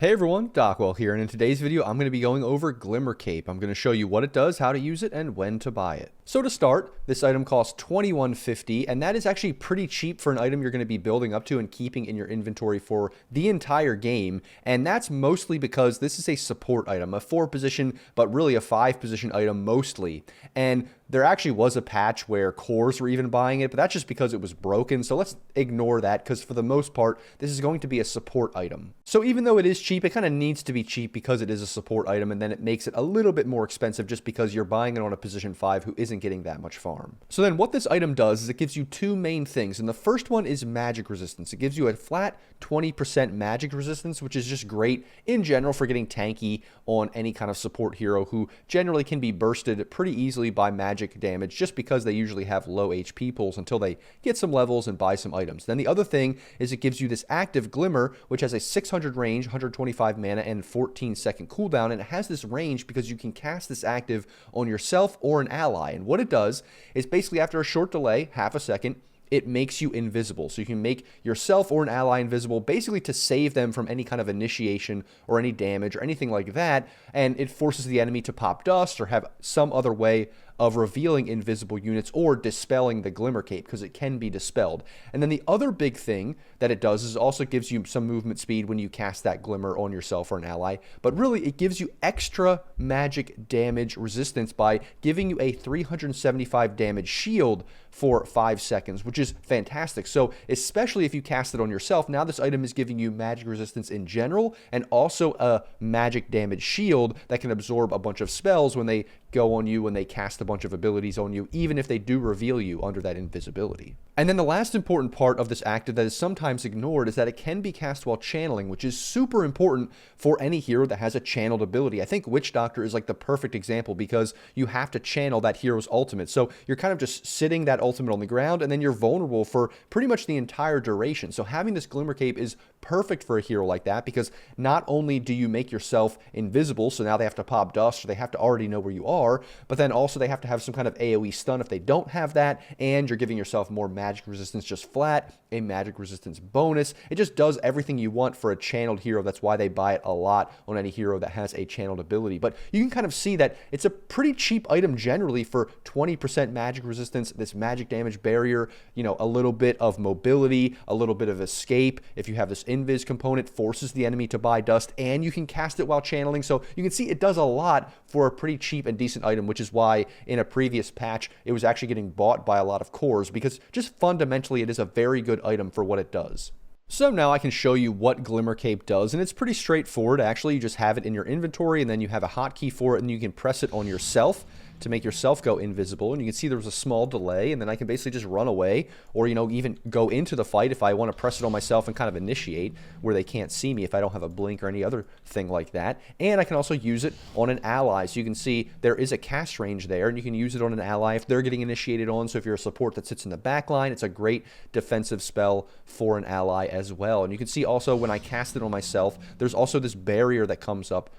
Hey everyone, Dockwell here, and in today's video I'm going to be going over Glimmer Cape. I'm going to show you what it does, how to use it, and when to buy it. So to start, this item costs $21.50, and that is actually pretty cheap for an item you're going to be building up to and keeping in your inventory for the entire game, and that's mostly because this is a support item, a 4-position, but really a 5-position item mostly. And there actually was a patch where cores were even buying it, but that's just because it was broken, so let's ignore that, because for the most part, this is going to be a support item. So even though it is cheap, it kind of needs to be cheap because it is a support item, and then it makes it a little bit more expensive just because you're buying it on a position 5 who isn't getting that much farm. So then what this item does is it gives you two main things, and the first one is magic resistance. It gives you a flat 20% magic resistance, which is just great in general for getting tanky on any kind of support hero who generally can be bursted pretty easily by magic damage just because they usually have low HP pools until they get some levels and buy some items. Then the other thing is it gives you this active Glimmer, which has a 600 range, 125 mana, and 14-second cooldown, and it has this range because you can cast this active on yourself or an ally. And what it does is basically after a short delay, half a second, it makes you invisible. So you can make yourself or an ally invisible, basically to save them from any kind of initiation or any damage or anything like that, and it forces the enemy to pop dust or have some other way of revealing invisible units or dispelling the Glimmer Cape, because it can be dispelled. And then the other big thing that it does is it also gives you some movement speed when you cast that Glimmer on yourself or an ally, but really it gives you extra magic damage resistance by giving you a 375 damage shield for 5 seconds, which is fantastic. So especially if you cast it on yourself, now this item is giving you magic resistance in general and also a magic damage shield that can absorb a bunch of spells when they go on you, when they cast a bunch of abilities on you, even if they do reveal you under that invisibility. And then the last important part of this active that is sometimes ignored is that it can be cast while channeling, which is super important for any hero that has a channeled ability. I think Witch Doctor is like the perfect example because you have to channel that hero's ultimate. So you're kind of just sitting that ultimate on the ground and then you're vulnerable for pretty much the entire duration. So having this Glimmer Cape is perfect for a hero like that because not only do you make yourself invisible, so now they have to pop dust or they have to already know where you are, but then also they have to have some kind of AoE stun if they don't have that, and you're giving yourself more magic resistance just flat, a magic resistance bonus. It just does everything you want for a channeled hero. That's why they buy it a lot on any hero that has a channeled ability. But you can kind of see that it's a pretty cheap item generally for 20% magic resistance, this magic damage barrier, you know, a little bit of mobility, a little bit of escape. If you have this invis component, forces the enemy to buy dust, and you can cast it while channeling. So you can see it does a lot for a pretty cheap and decent item, which is why in a previous patch it was actually getting bought by a lot of cores, because just fundamentally it is a very good item for what it does. So now I can show you what Glimmer Cape does, and it's pretty straightforward. Actually, you just have it in your inventory, and then you have a hotkey for it, and you can press it on yourself to make yourself go invisible. And you can see there was a small delay, and then I can basically just run away, or, you know, even go into the fight if I want to press it on myself and kind of initiate where they can't see me if I don't have a blink or any other thing like that. And I can also use it on an ally. So you can see there is a cast range there, and you can use it on an ally if they're getting initiated on. So if you're a support that sits in the back line, it's a great defensive spell for an ally as well. And you can see also when I cast it on myself, there's also this barrier that comes up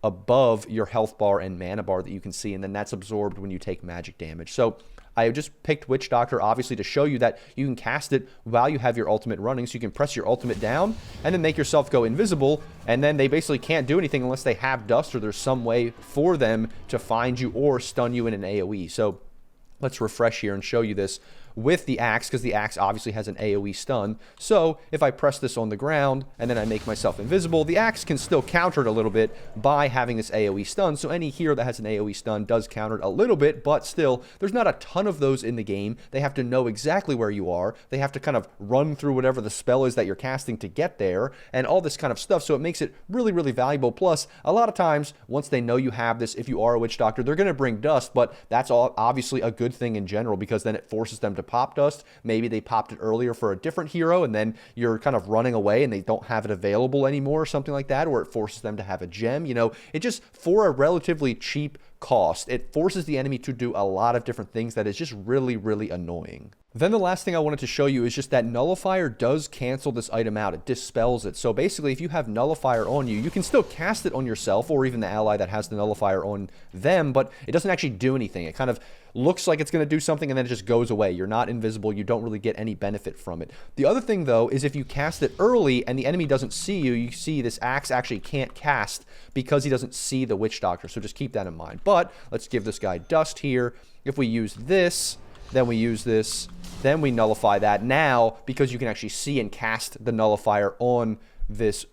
above your health bar and mana bar that you can see, and then that's absorbed when you take magic damage. So I just picked Witch Doctor obviously to show you that you can cast it while you have your ultimate running, so you can press your ultimate down and then make yourself go invisible, and then they basically can't do anything unless they have dust or there's some way for them to find you or stun you in an AoE. So let's refresh here and show you this with the axe, because the axe obviously has an AoE stun. So if I press this on the ground and then I make myself invisible, the axe can still counter it a little bit by having this AoE stun. So any hero that has an AoE stun does counter it a little bit, but still, there's not a ton of those in the game. They have to know exactly where you are. They have to kind of run through whatever the spell is that you're casting to get there, and all this kind of stuff. So it makes it really, really valuable. Plus, a lot of times, once they know you have this, if you are a Witch Doctor, they're going to bring dust, but that's all obviously a good thing in general, because then it forces them to pop dust. Maybe they popped it earlier for a different hero, and then you're kind of running away and they don't have it available anymore or something like that, or it forces them to have a gem. You know, it just, for a relatively cheap cost, it forces the enemy to do a lot of different things that is just really, really annoying. Then the last thing I wanted to show you is just that Nullifier does cancel this item out. It dispels it. So basically, if you have Nullifier on you, you can still cast it on yourself or even the ally that has the Nullifier on them, but it doesn't actually do anything. It kind of looks like it's going to do something and then it just goes away. You're not invisible. You don't really get any benefit from it. The other thing, though, is if you cast it early and the enemy doesn't see you, you see this axe actually can't cast because he doesn't see the Witch Doctor. So just keep that in mind. But let's give this guy dust here. If we use this, then we use this, then we nullify that. Now, because you can actually see and cast the Nullifier on this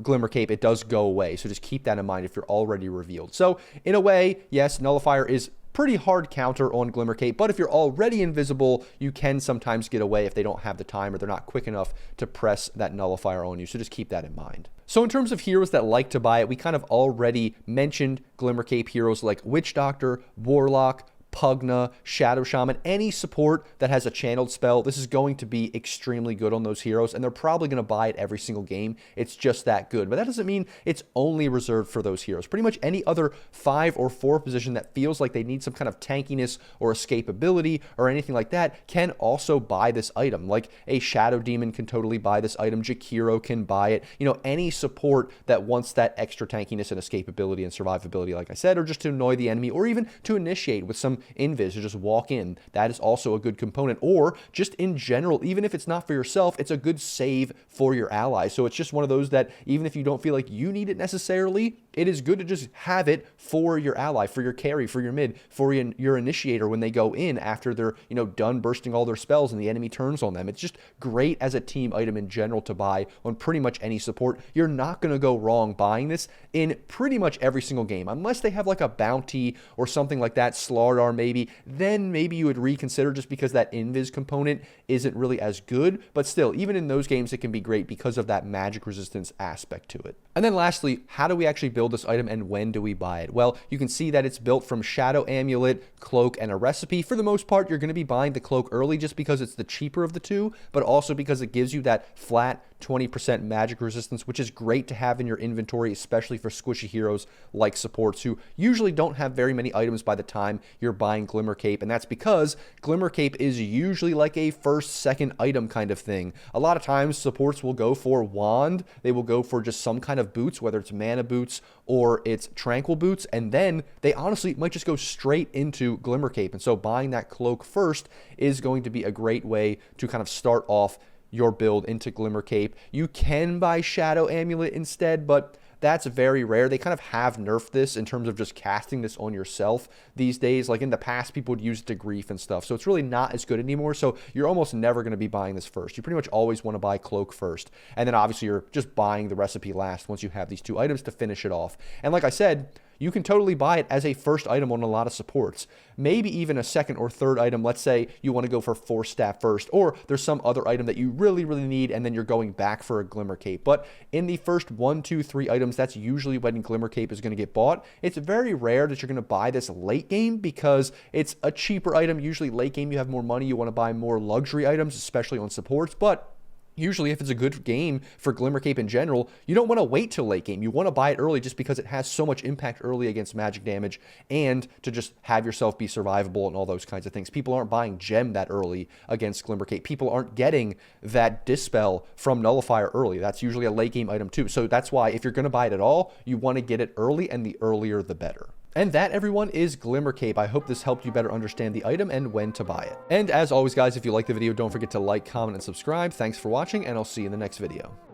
Glimmer Cape, it does go away. So just keep that in mind if you're already revealed. So in a way, yes, Nullifier is pretty hard counter on Glimmer Cape, but if you're already invisible, you can sometimes get away if they don't have the time or they're not quick enough to press that Nullifier on you. So just keep that in mind. So in terms of heroes that like to buy it, we kind of already mentioned Glimmer Cape heroes like Witch Doctor, Warlock, Pugna, Shadow Shaman, any support that has a channeled spell, this is going to be extremely good on those heroes, and they're probably going to buy it every single game. It's just that good. But that doesn't mean it's only reserved for those heroes. Pretty much any other 5 or 4 position that feels like they need some kind of tankiness or escapability or anything like that can also buy this item. Like a Shadow Demon can totally buy this item. Jakiro can buy it. You know, any support that wants that extra tankiness and escapability and survivability, like I said, or just to annoy the enemy, or even to initiate with some invis to just walk in, that is also a good component. Or just in general, even if it's not for yourself, it's a good save for your ally. So it's just one of those that even if you don't feel like you need it necessarily, it is good to just have it for your ally, for your carry, for your mid, for your initiator when they go in after they're, you know, done bursting all their spells and the enemy turns on them. It's just great as a team item in general to buy on pretty much any support. You're not going to go wrong buying this in pretty much every single game, unless they have like a bounty or something like that, Slardar maybe, then maybe you would reconsider just because that invis component isn't really as good. But still, even in those games, it can be great because of that magic resistance aspect to it. And then lastly, how do we actually build this item and when do we buy it? Well, you can see that it's built from Shadow Amulet, Cloak, and a recipe. For the most part, you're going to be buying the Cloak early just because it's the cheaper of the two, but also because it gives you that flat 20% magic resistance, which is great to have in your inventory, especially for squishy heroes like supports who usually don't have very many items by the time you're buying Glimmer Cape. And that's because Glimmer Cape is usually like a first, second item kind of thing. A lot of times supports will go for Wand. They will go for just some kind of boots, whether it's mana boots or it's tranquil boots. And then they honestly might just go straight into Glimmer Cape. And so buying that cloak first is going to be a great way to kind of start off your build into Glimmer Cape. You can buy Shadow Amulet instead, but that's very rare. They kind of have nerfed this in terms of just casting this on yourself these days. Like in the past, people would use it to grief and stuff. So it's really not as good anymore. So you're almost never going to be buying this first. You pretty much always want to buy Cloak first. And then obviously you're just buying the recipe last once you have these two items to finish it off. And like I said, you can totally buy it as a first item on a lot of supports. Maybe even a second or third item. Let's say you want to go for Force Staff first, or there's some other item that you really, really need, and then you're going back for a Glimmer Cape. But in the first 1, 2, 3 items, that's usually when Glimmer Cape is going to get bought. It's very rare that you're going to buy this late game because it's a cheaper item. Usually late game, you have more money. You want to buy more luxury items, especially on supports. But usually if it's a good game for Glimmer Cape in general, you don't want to wait till late game. You want to buy it early just because it has so much impact early against magic damage and to just have yourself be survivable and all those kinds of things. People aren't buying Gem that early against Glimmer Cape. People aren't getting that Dispel from Nullifier early. That's usually a late game item too. So that's why if you're going to buy it at all, you want to get it early, and the earlier the better. And that, everyone, is Glimmer Cape. I hope this helped you better understand the item and when to buy it. And as always, guys, if you like the video, don't forget to like, comment, and subscribe. Thanks for watching, and I'll see you in the next video.